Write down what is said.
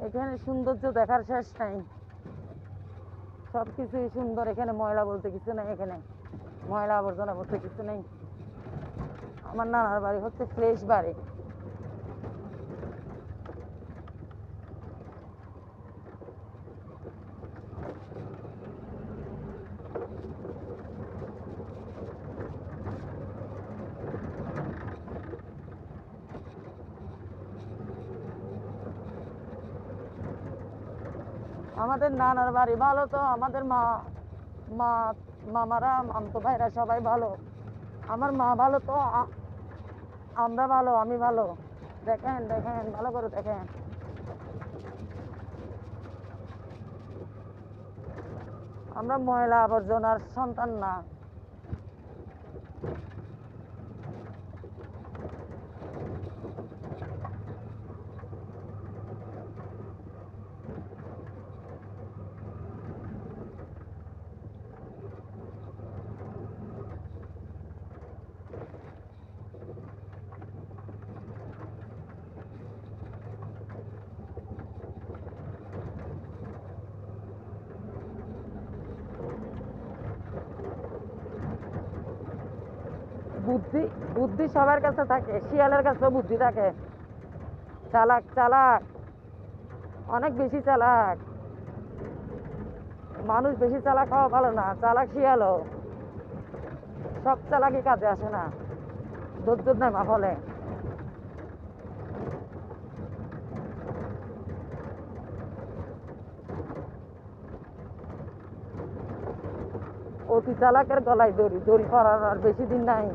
এখানে সৌন্দর্য দেখার শেষ নাই, সবকিছুই সুন্দর। এখানে ময়লা বলতে কিছু নাই, এখানে ময়লা আবর্জনা বলতে কিছু নেই। আমার নানার বাড়ি হচ্ছে ফ্রেশ বাড়ি। আমাদের নানার বাড়ি ভালো তো, আমাদের মা মা মামারা মামতো ভাইরা সবাই ভালো। আমার মা ভালো তো আমরা ভালো, আমি ভালো। দেখেন দেখেন, ভালো করে দেখেন। আমরা ময়লা আবর্জনার সন্তান না। বুদ্ধি বুদ্ধি সবার কাছে থাকে, শিয়ালের কাছেও বুদ্ধি থাকে। চালাক চালাক, অনেক বেশি চালাক। মানুষ বেশি চালাক হওয়া ভালো না, চালাক শিয়ালও। সব চালাকি কাজে আসে না, ধৈর্য নেই মা ফলে। অতি চালাকের গলায় দড়ি, দড়ি পড়ার আর বেশি দিন নাই।